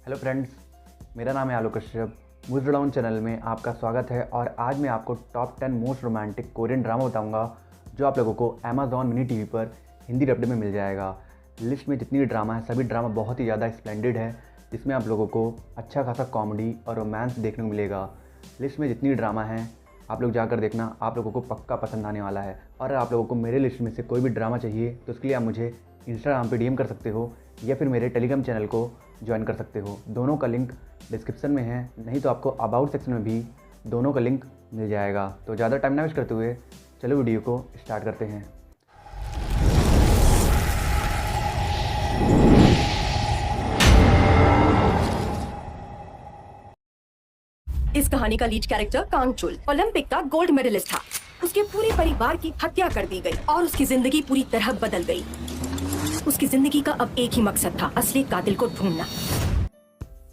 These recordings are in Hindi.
हेलो फ्रेंड्स, मेरा नाम है आलोक कश्यप। मूवी डाउन चैनल में आपका स्वागत है। और आज मैं आपको top 10 most romantic Korean drama बताऊंगा जो आप लोगों को अमेज़ॉन मिनी टीवी पर हिंदी डब्ड में मिल जाएगा। लिस्ट में जितनी भी ड्रामा है सभी ड्रामा बहुत ही ज़्यादा स्प्लेंडेड है, जिसमें आप लोगों को अच्छा खासा कॉमेडी और रोमांस देखने को मिलेगा। लिस्ट में जितनी भी ड्रामा है आप लोग जाकर देखना, आप लोगों को पक्का पसंद आने वाला है। और आप लोगों को मेरे लिस्ट में से कोई भी ड्रामा चाहिए तो उसके लिए आप मुझे इंस्टाग्राम पे डीएम कर सकते हो या फिर मेरे टेलीग्राम चैनल को ज्वाइन कर सकते हो। दोनों का लिंक डिस्क्रिप्शन में है, नहीं तो आपको अबाउट सेक्शन में भी दोनों का लिंक मिल जाएगा। तो ज़्यादा टाइम ना वेस्ट करते हुए चलो वीडियो को स्टार्ट करते हैं। इस कहानी का लीड कैरेक्टर कांग चुल ओलंपिक का गोल्ड मेडलिस्ट था। उसके पूरे परिवार की हत्या कर दी गई और उसकी जिंदगी पूरी तरह बदल गई। उसकी जिंदगी का अब एक ही मकसद था, असली कातिल को ढूंढना।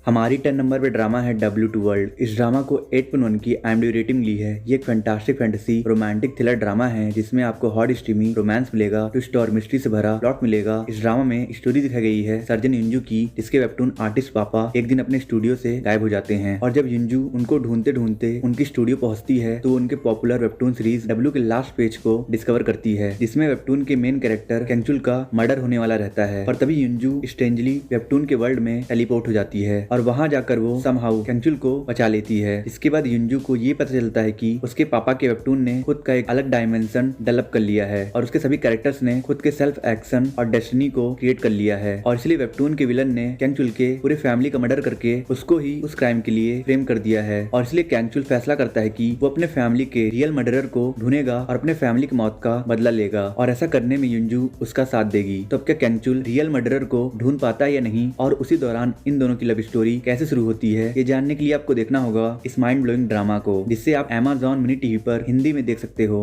हमारी 10 नंबर पे ड्रामा है W2 वर्ल्ड। इस ड्रामा को 8.1 की IMDb रेटिंग ली है। ये एक fantastic fantasy romantic thriller drama है जिसमें आपको हॉट स्ट्रीमी रोमांस मिलेगा, ट्विस्ट और मिस्ट्री से भरा प्लॉट मिलेगा। इस ड्रामा में स्टोरी दिखाई गई है सर्जन युंजू की, जिसके वेबटून आर्टिस्ट पापा एक दिन अपने स्टूडियो से गायब हो जाते हैं। और जब युंजू उनको ढूंढते ढूंढते उनकी स्टूडियो पहुंचती है तो उनके पॉपुलर वेबटून सीरीज W के लास्ट पेज को डिस्कवर करती है, जिसमें वेबटून के मेन कैरेक्टर कैंगचुल का मर्डर होने वाला रहता है। और तभी युंजू स्ट्रेंजली वेबटून के वर्ल्ड में टेलीपोर्ट हो जाती है और वहां जाकर वो समहाउ कैंगचुल को बचा लेती है। इसके बाद युंजू को ये पता चलता है कि उसके पापा के वेबटून ने खुद का एक अलग डायमेंशन डेवलप कर लिया है और उसके सभी कैरेक्टर्स ने खुद के सेल्फ एक्शन और डेस्टिनी को क्रिएट कर लिया है। और इसलिए वेबटून के विलन ने कैंगचुल के पूरे फैमिली का मर्डर करके उसको ही उस क्राइम के लिए फ्रेम कर दिया है। और इसलिए कैंगचुल फैसला करता है कि वो अपने फैमिली के रियल मर्डरर को ढूंढेगा और अपने फैमिली की मौत का बदला लेगा। और ऐसा करने में युंजू उसका साथ देगी। तो अब क्या कैंगचुल रियल मर्डरर को ढूंढ पाता है या नहीं, और उसी दौरान इन दोनों की लव स्टोरी कैसे शुरू होती है, ये जानने के लिए आपको देखना होगा इस माइंड ब्लोइंग ड्रामा को, जिससे आप Amazon मिनी टीवी पर हिंदी में देख सकते हो।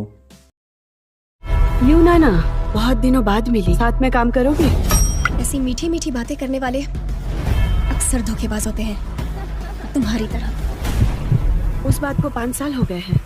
यूना ना, बहुत दिनों बाद मिली, साथ में काम करोगे? ऐसी मीठी मीठी बातें करने वाले अक्सर धोखेबाज होते हैं, तुम्हारी तरह। उस बात को 5 साल हो गए हैं।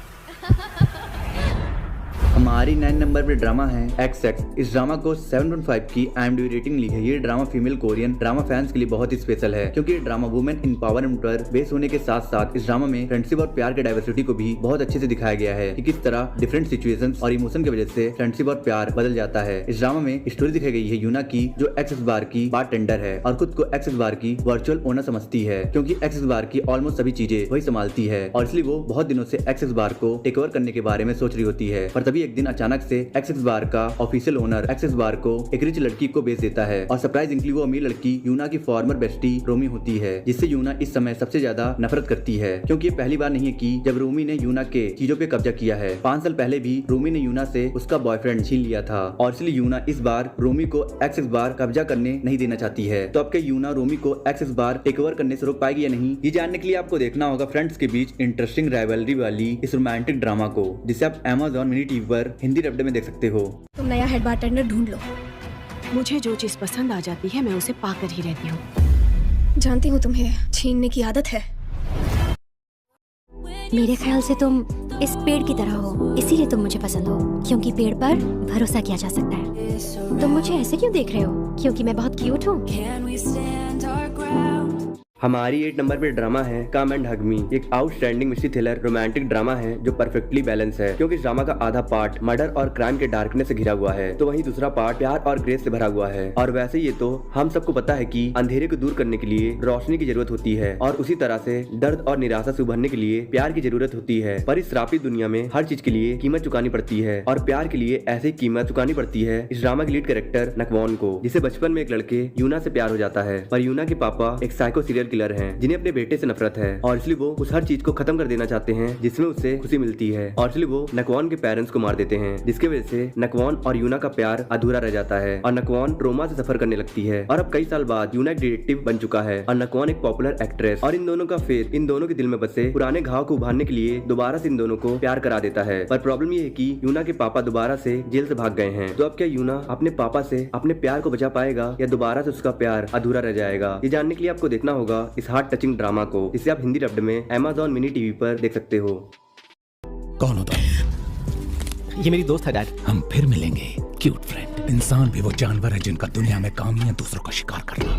हमारी 9 नंबर पे ड्रामा है XX। इस ड्रामा को 7.5 की IMDb रेटिंग ली है। ये drama female Korean drama fans के लिए बहुत ही स्पेशल है, क्योंकि ये ड्रामा वुमेन एम्पावरमेंट पर बेस होने के साथ साथ इस ड्रामा में फ्रेंडशिप और प्यार के डाइवर्सिटी को भी बहुत अच्छे से दिखाया गया है कि किस तरह डिफरेंट सिचुएशंस और इमोशन की वजह से फ्रेंडशिप और प्यार बदल जाता है। इस ड्रामा में स्टोरी दिखाई गई है यूना की, जो एक्सेस बार की बारटेंडर है और खुद को एक्सेस बार की वर्चुअल ओनर समझती है, क्योंकि एक्सेस बार की ऑलमोस्ट सभी चीजें वही संभालती है। और इसलिए वो बहुत दिनों से एक्सेस बार को टेक ओवर करने के बारे में सोच रही होती है। पर तभी एक दिन अचानक से एक्सेस बार का ऑफिशियल ओनर एक्सेस बार को एक रिच लड़की को बेच देता है। और सरप्राइजिंगली वो अमीर लड़की यूना की फॉर्मर बेस्टी रोमी होती है, जिससे यूना इस समय सबसे ज्यादा नफरत करती है, क्योंकि ये पहली बार नहीं है कि जब रोमी ने यूना के चीजों पे कब्जा किया है। 5 साल पहले भी रोमी ने यूना से उसका बॉयफ्रेंड छीन लिया था और इसलिए यूना इस बार रोमी को एक्सेस बार कब्जा करने नहीं देना चाहती है। तो अब क्या यूना रोमी को एक्सेस बार टेक ओवर करने से रोक पाएगी या नहीं, ये जानने के लिए आपको देखना होगा फ्रेंड्स के बीच इंटरेस्टिंग राइवलरी वाली इस रोमांटिक ड्रामा को, जिसे आप Amazon मिनी टीवी पर हिंदी डब्ड में देख सकते हो। तुम नया हेड बारटेंडर ढूंढ लो। मुझे जो चीज पसंद आ जाती है मैं उसे पाकर ही रहती हूँ। जानती हूँ तुम्हें छीनने की आदत है। मेरे ख्याल से तुम इस पेड़ की तरह हो, इसीलिए तुम मुझे पसंद हो, क्योंकि पेड़ पर भरोसा किया जा सकता है। तुम मुझे ऐसे क्यों देख रहे हो? क्योंकि मैं बहुत क्यूट हूँ। हमारी 8 नंबर पे ड्रामा है कम एंड हग मी। एक outstanding mystery thriller romantic drama है जो परफेक्टली बैलेंस है, क्योंकि इस ड्रामा का आधा पार्ट मर्डर और क्राइम के डार्कनेस से घिरा हुआ है, तो वहीं दूसरा पार्ट प्यार और ग्रेस से भरा हुआ है। और वैसे ये तो हम सबको पता है कि अंधेरे को दूर करने के लिए रोशनी की जरूरत होती है, और उसी तरह से दर्द और निराशा से उभरने के लिए प्यार की जरूरत होती है। पर इस श्रापित दुनिया में हर चीज के लिए कीमत चुकानी पड़ती है, और प्यार के लिए ऐसे ही कीमत चुकानी पड़ती है इस ड्रामा के लीड कैरेक्टर नकवॉन को, जिसे बचपन में एक लड़के यूना से प्यार हो जाता है। पर यूना के पापा एक साइको सीरियल किलर हैं, जिन्हें अपने बेटे से नफरत है, और इसलिए वो उस हर चीज को खत्म कर देना चाहते हैं जिसमें उससे खुशी मिलती है। और इसलिए वो नकवॉन के पेरेंट्स को मार देते हैं, जिसके वजह से नकवॉन और यूना का प्यार अधूरा रह जाता है और नकवॉन ट्रोमा से सफर करने लगती है। और अब कई साल बाद यूना एक डिटेक्टिव बन चुका है और नकवॉन एक पॉपुलर एक्ट्रेस। और इन दोनों का फेथ इन दोनों के दिल में बसे पुराने घाव को उभारने के लिए दोबारा से इन दोनों को प्यार करा देता है। पर प्रॉब्लम ये है कि यूना के पापा दोबारा से जेल से भाग गए हैं। तो अब क्या यूना अपने पापा से अपने प्यार को बचा पाएगा या दोबारा से उसका प्यार अधूरा रह जाएगा, ये जानने के लिए आपको देखना होगा इस हार्ट टचिंग ड्रामा को, जिसे आप हिंदी डब्ड में Amazon मिनी टीवी पर देख सकते हो। कौन हो तुम? ये मेरी दोस्त है डैड। हम फिर मिलेंगे क्यूट फ्रेंड। इंसान भी वो जानवर है जिनका दुनिया में काम ही है दूसरों का शिकार करना।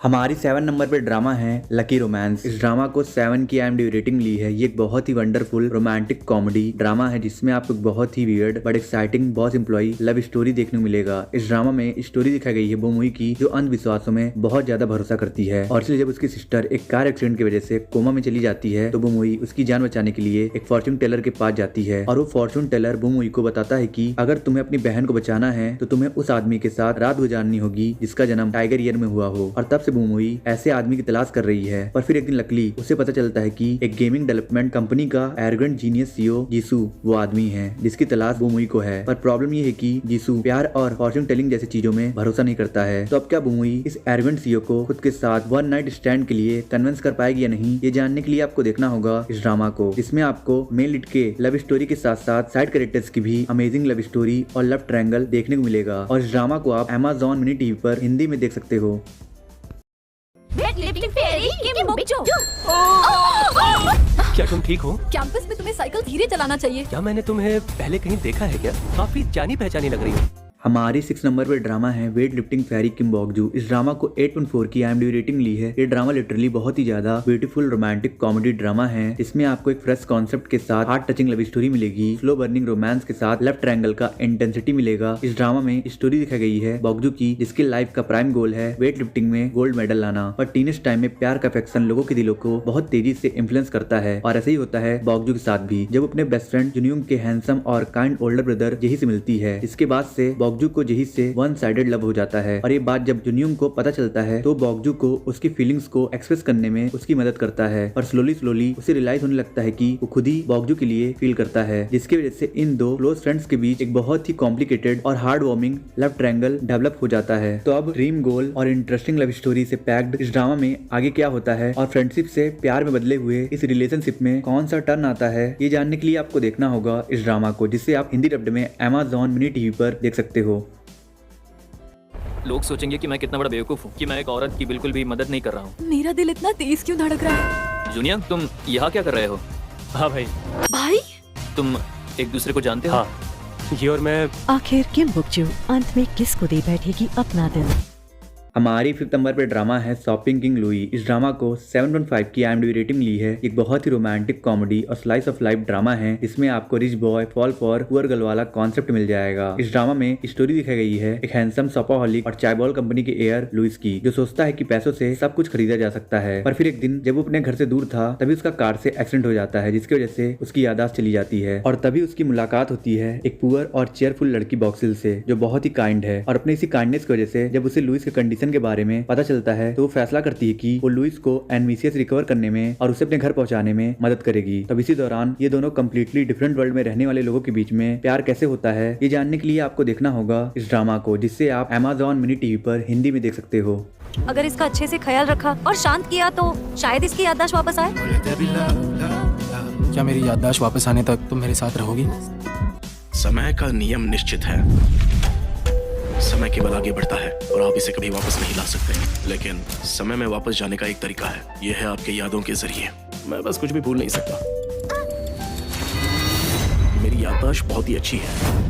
हमारी 7 नंबर पे ड्रामा है लकी रोमांस। इस ड्रामा को 7 की IMDb रेटिंग ली है। ये एक बहुत ही वंडरफुल रोमांटिक कॉमेडी ड्रामा है जिसमें आपको बहुत ही weird but exciting boss employee love story देखने को मिलेगा। इस ड्रामा में स्टोरी दिखाई गई है बोमुई की, जो अंधविश्वासों में बहुत ज्यादा भरोसा करती है और इसलिए जब उसकी सिस्टर एक कार एक्सीडेंट की वजह से कोमा में चली जाती है तो बोमुई उसकी जान बचाने के लिए एक फॉर्च्यून टेलर के पास जाती है और वो फॉर्च्यून टेलर बोमुई को बताता है कि अगर तुम्हें अपनी बहन को बचाना है तो तुम्हें उस आदमी के साथ रात गुजारनी होगी जिसका जन्म टाइगर ईयर में हुआ हो। और तब से बोमुई ऐसे आदमी की तलाश कर रही है। पर फिर एक दिन लकली उसे पता चलता है कि एक गेमिंग डेवलपमेंट कंपनी का एरोगेंट जीनियस सीईओ जीसू वो आदमी है जिसकी तलाश बोमुई को है। पर प्रॉब्लम ये है कि जीसू प्यार और फॉर्च्यून टेलिंग जैसी चीजों में भरोसा नहीं करता है। तो अब क्या बोमुई इस एरोगेंट सीईओ को खुद के साथ वन नाइट स्टैंड के लिए कन्विंस कर पाएगी या नहीं, ये जानने के लिए आपको देखना होगा इस ड्रामा को, जिसमें आपको मेन लीड के लव स्टोरी के साथ साथ साइड कैरेक्टर्स की भी अमेजिंग लव स्टोरी और लव ट्रायंगल देखने को मिलेगा। और इस ड्रामा को आप Amazon मिनी टीवी पर हिंदी में देख सकते हो। क्या तुम ठीक हो? कैंपस में तुम्हें साइकिल धीरे चलाना चाहिए। क्या मैंने तुम्हें पहले कहीं देखा है क्या? काफी जानी पहचानी लग रही हो। हमारी 6 नंबर पे ड्रामा है वेट लिफ्टिंग फेरी किम बॉकजू। इस ड्रामा को 8.4 की IMDb रेटिंग ली है। ये ड्रामा लिटरली बहुत ही ज्यादा ब्यूटीफुल रोमांटिक कॉमेडी ड्रामा है जिसमें आपको एक फ्रेश कॉन्सेप्ट के साथ हार्ट टचिंग लव स्टोरी मिलेगी, स्लो बर्निंग रोमांस के साथ लव ट्रायंगल का इंटेंसिटी मिलेगा। इस ड्रामा में स्टोरी दिखाई गई है बॉकजू की, जिसकी लाइफ का प्राइम गोल है वेट लिफ्टिंग में गोल्ड मेडल लाना। पर टीनेज टाइम में प्यार का अफेक्शन लोगों के दिलों को बहुत तेजी से इन्फ्लुएंस करता है और ऐसा ही होता है बॉकजू के साथ भी, जब अपने बेस्ट फ्रेंड जुनियंग के हैंडसम और काइंड ओल्डर ब्रदर जेही से मिलती है। इसके बाद से बॉकजू को जेही से वन साइडेड लव हो जाता है और ये बात जब जुनियंग को पता चलता है तो बॉकजू को उसकी फीलिंग्स को एक्सप्रेस करने में उसकी मदद करता है। पर स्लोली उसे रियलाइज होने लगता है कि वो खुद ही बॉकजू के लिए फील करता है, जिसकी वजह से इन दो क्लोज फ्रेंड्स के बीच एक बहुत ही कॉम्प्लिकेटेड और hard warming love triangle develop हो जाता है। तो अब ड्रीम गोल और इंटरेस्टिंग लव स्टोरी से पैक्ड इस ड्रामा में आगे क्या होता है और फ्रेंडशिप से प्यार में बदले हुए इस रिलेशनशिप में कौन सा टर्न आता है, ये जानने के लिए आपको देखना होगा इस ड्रामा को, जिसे आप हिंदी डब्ड में Amazon मिनी टीवी पर देख सकते हो। लोग सोचेंगे कि मैं कितना बड़ा बेवकूफ हूँ कि मैं एक औरत की बिल्कुल भी मदद नहीं कर रहा हूँ। मेरा दिल इतना तेज क्यों धड़क रहा है? जुनिया, तुम यहाँ क्या कर रहे हो? हाँ भाई। भाई तुम एक दूसरे को जानते हो? हाँ, ये और मैं। आखिर किम बुकजू अंत में किसको दे बैठेगी अपना दिल? हमारी 5th नंबर पे ड्रामा है शॉपिंग किंग लुई। इस ड्रामा को 7.5 की IMDb रेटिंग ली है। एक बहुत ही रोमांटिक कॉमेडी और स्लाइस ऑफ लाइफ ड्रामा है जिसमें आपको rich boy fall for poor girl वाला कॉन्सेप्ट मिल जाएगा। इस ड्रामा में स्टोरी दिखाई गई है एक हैंडसम शॉपaholic और चायबॉल कंपनी के एयर लुइस की, जो सोचता है कि पैसों से सब कुछ खरीदा जा सकता है। पर फिर एक दिन जब वो अपने घर से दूर था तभी उसका कार से एक्सीडेंट हो जाता है, जिसकी वजह से उसकी याददाश्त चली जाती है और तभी उसकी मुलाकात होती है एक पुअर और चेयरफुल लड़की बॉक्सिल से, जो बहुत ही काइंड है। और अपने इसी काइंडनेस की वजह से जब उसे लुइस के कंडीशन के बारे में पता चलता है तो वो फैसला करती है कि वो लुइस को एनवीसीएस रिकवर करने में और उसे अपने घर पहुंचाने में मदद करेगी। तब इसी दौरान ये दोनों कंप्लीटली डिफरेंट वर्ल्ड में रहने वाले लोगों के बीच में प्यार कैसे होता है, ये जानने के लिए आपको देखना होगा इस ड्रामा को, जिससे आप Amazon मिनी टीवी पर हिंदी में देख सकते हो। अगर इसका अच्छे से ख्याल रखा और शांत किया तो शायद इसकी याददाश्त वापस आए। क्या मेरी याददाश्त वापस आने तक तुम मेरे साथ रहोगी? समय का नियम निश्चित है, समय केवल आगे बढ़ता है और आप इसे कभी वापस नहीं ला सकते, लेकिन समय में वापस जाने का एक तरीका है, यह है आपके यादों के जरिए। मैं बस कुछ भी भूल नहीं सकता। मेरी याददाश्त बहुत ही अच्छी है।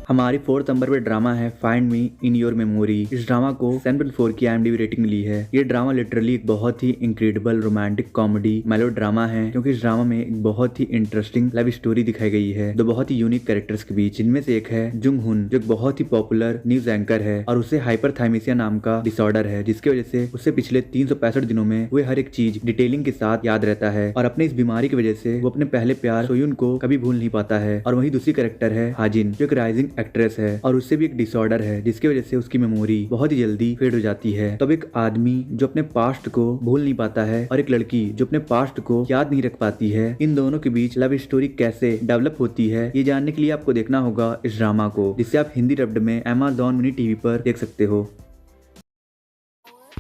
हमारी 4th नंबर पे ड्रामा है find me in your memory. इस ड्रामा को 7.4 की IMDb रेटिंग मिली है। ये ड्रामा लिटरली एक बहुत ही इनक्रेडिबल रोमांटिक कॉमेडी मेलो ड्रामा है, क्योंकि इस ड्रामा में एक बहुत ही इंटरेस्टिंग लव स्टोरी दिखाई गई है दो बहुत ही यूनिक कैरेक्टर्स के बीच, जिनमें से एक है जुंग हुन, जो एक बहुत ही पॉपुलर न्यूज एंकर है और उसे हाइपरथाइमेसिया नाम का डिसऑर्डर है, जिसकी वजह से उसे पिछले 365 दिनों में हुए हर एक चीज डिटेलिंग के साथ याद रहता है और अपने इस बीमारी की वजह से वो अपने पहले प्यार सोयुन को कभी भूल नहीं पाता है। और वही दूसरी कैरेक्टर है हाजिन, जो एक राइजिंग एक्ट्रेस है और उससे भी एक डिसऑर्डर है, जिसकी वजह से उसकी मेमोरी बहुत ही जल्दी फेड हो जाती है। तब एक आदमी जो अपने पास्ट को भूल नहीं पाता है और एक लड़की जो अपने पास्ट को याद नहीं रख पाती है, इन दोनों के बीच लव स्टोरी कैसे डेवलप होती है, ये जानने के लिए आपको देखना होगा इस ड्रामा को, जिसे आप हिंदी डब्ड में Amazon मिनी टीवी पर देख सकते हो।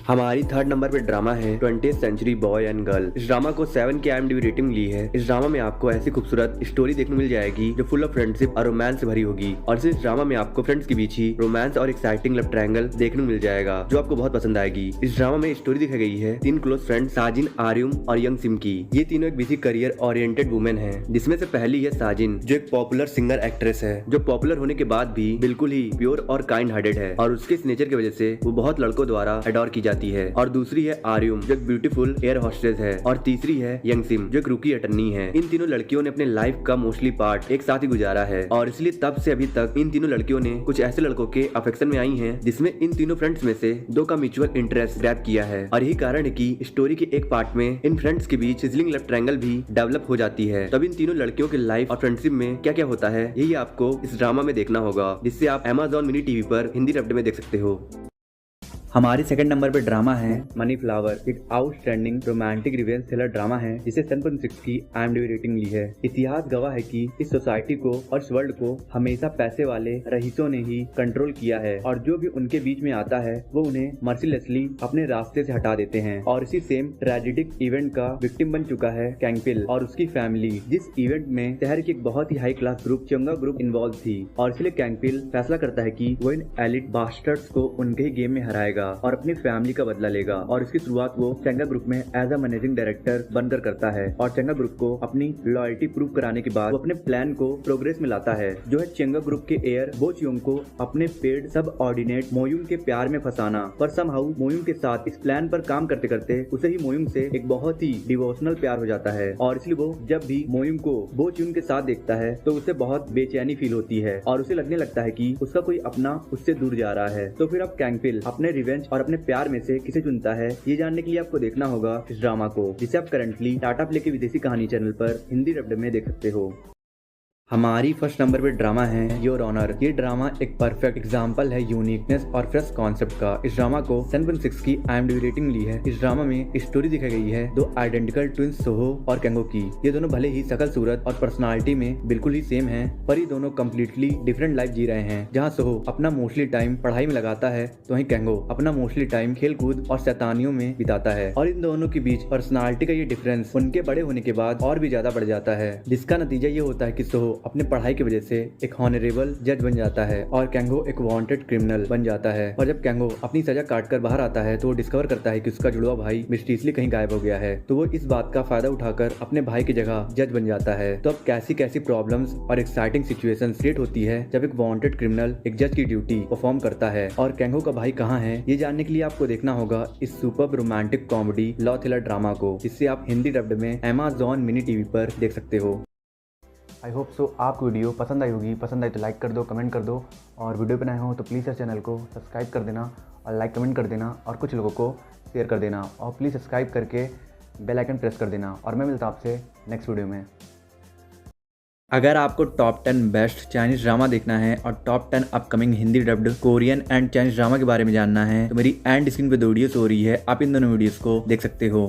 हमारी 3rd नंबर पे ड्रामा है 20th century boy and girl. इस ड्रामा को 7 की IMDb रेटिंग ली है। इस ड्रामा में आपको ऐसी खूबसूरत स्टोरी देखने मिल जाएगी जो फुल ऑफ फ्रेंडशिप और रोमांस से भरी होगी और इस ड्रामा में आपको फ्रेंड्स के बीच ही रोमांस और एक्साइटिंग लव ट्रायंगल देखने को मिल जाएगा, जो आपको बहुत पसंद आएगी। इस ड्रामा में स्टोरी दिखाई गई है 3 क्लोज फ्रेंड साजिन, आर्युम और यंग सिम की। ये तीनों एक बिजी करियर ओरिएंटेड वुमेन है, जिसमें से पहली है साजिन, जो एक पॉपुलर सिंगर एक्ट्रेस है, जो पॉपुलर होने के बाद भी बिल्कुल ही प्योर और काइंड हार्टेड है और उसके इस नेचर की वजह से वो बहुत लड़कों द्वारा अडोर की जाती है, और दूसरी है आर्युम जो एक ब्यूटीफुल एयर हॉस्टेस है, और तीसरी है यंगसिम जो एक रूकी अटर्नी है। इन तीनों लड़कियों ने अपने लाइफ का मोस्टली पार्ट एक साथ ही गुजारा है, और इसलिए तब से अभी तक इन तीनों लड़कियों ने कुछ ऐसे लड़कों के अफेक्शन में आई हैं जिसमें इन तीनों फ्रेंड्स में से दो का म्यूचुअल इंटरेस्ट ग्रैब किया है, और यही कारण है कि स्टोरी के एक पार्ट में इन फ्रेंड्स के बीच सिजलिंग लव ट्रायंगल भी डेवलप हो जाती है। तब इन तीनों लड़कियों के लाइफ और फ्रेंडशिप में क्या क्या होता है यही आपको इस ड्रामा में देखना होगा, जिससे आप Amazon मिनी टीवी पर हिंदी डब्ड में देख सकते हो। हमारे सेकंड नंबर पे ड्रामा है मनी फ्लावर, एक outstanding romantic revenge thriller drama है जिसे 7.6 की IMDb रेटिंग ली है। इतिहास गवाह है कि इस सोसाइटी को और इस वर्ल्ड को हमेशा पैसे वाले रईसों ने ही कंट्रोल किया है, और जो भी उनके बीच में आता है वो उन्हें मर्सीलेसली अपने रास्ते से हटा देते हैं। और इसी सेम ट्रेजिडिक इवेंट का विक्टिम बन चुका है कैंगपिल और उसकी फैमिली, जिस इवेंट में शहर की एक बहुत ही हाई क्लास ग्रुप चंगा ग्रुप इन्वॉल्व थी, और इसलिए कैंगपिल फैसला करता है कि वो इन एलिट बास्टर्ड्स को उनके ही गेम में हराएगा और अपनी फैमिली का बदला लेगा। और इसकी शुरुआत वो चंगा ग्रुप में एज अ मैनेजिंग डायरेक्टर बनकर करता है, और चंगा ग्रुप को अपनी लॉयल्टी प्रूव कराने के बाद वो अपने प्लान को प्रोग्रेस में लाता है, जो है चंगा ग्रुप के एयर बो चियोंग को अपने पेड सब ऑर्डिनेट मोयुंग के प्यार में फंसाना। पर समहाउ मोयुंग के साथ इस प्लान पर काम करते करते उसे ही मोयुंग से एक बहुत ही डिवोशनल प्यार हो जाता है, और इसलिए वो जब भी मोयुंग को बो चियोंग के साथ देखता है तो उसे बहुत बेचैनी फील होती है, और उसे लगने लगता है कि उसका कोई अपना उससे दूर जा रहा है। तो फिर अब कैंगपिल अपने रिवेंज और अपने प्यार में से किसे चुनता है, ये जानने के लिए आपको देखना होगा इस ड्रामा को, जिसे आप करंटली टाटा प्ले के विदेशी कहानी चैनल पर हिंदी डब्ड में देख सकते हो। हमारी फर्स्ट नंबर पे ड्रामा है योर ऑनर। ये ड्रामा एक परफेक्ट एग्जांपल है यूनिकनेस और फ्रेश कॉन्सेप्ट का। इस ड्रामा को 7.6 की IMDb रेटिंग ली है। इस ड्रामा में स्टोरी दिखाई गई है दो आइडेंटिकल ट्विंस सोहो और केंगो की। ये दोनों भले ही शकल सूरत और पर्सनालिटी में बिल्कुल ही सेम हैं, पर ये दोनों कम्प्लीटली डिफरेंट लाइफ जी रहे हैं। जहाँ सोहो अपना मोस्टली टाइम पढ़ाई में लगाता है तो वहीं केंगो अपना मोस्टली टाइम खेल कूद और शैतानियों में बिताता है, और इन दोनों के बीच पर्सनालिटी का ये डिफरेंस उनके बड़े होने के बाद और भी ज्यादा बढ़ जाता है, जिसका नतीजा ये होता है कि सोहो अपने पढ़ाई की वजह से एक हॉनरेबल जज बन जाता है और केंगो एक वांटेड क्रिमिनल बन जाता है। और जब केंगो अपनी सजा काटकर बाहर आता है तो वो डिस्कवर करता है कि उसका जुड़वा भाई मिस्टीरियसली कहीं गायब हो गया है, तो वो इस बात का फायदा उठाकर अपने भाई की जगह जज बन जाता है। तो अब कैसी कैसी प्रॉब्लम्स और एक्साइटिंग सिचुएशन क्रिएट होती है जब एक वांटेड क्रिमिनल एक जज की ड्यूटी परफॉर्म करता है, और केंगो का भाई कहाँ है, ये जानने के लिए आपको देखना होगा इस super romantic comedy law thriller drama को, जिससे आप हिंदी डब्ड में Amazon मिनी टीवी पर देख सकते हो। आई होप सो आपको वीडियो पसंद आई होगी। पसंद आई तो लाइक कर दो, कमेंट कर दो, और वीडियो पे नए हो तो प्लीज़ इस चैनल को सब्सक्राइब कर देना और लाइक कमेंट कर देना, और कुछ लोगों को शेयर कर देना, और प्लीज़ सब्सक्राइब करके बेल आइकन प्रेस कर देना। और मैं मिलता हूँ आपसे नेक्स्ट वीडियो में। अगर आपको टॉप 10 बेस्ट चाइनीज ड्रामा देखना है और top 10 upcoming Hindi dubbed Korean and Chinese drama के बारे में जानना है तो मेरी एंड स्क्रीन पे दो वीडियोस हो रही है, आप इन दोनों वीडियोस को देख सकते हो।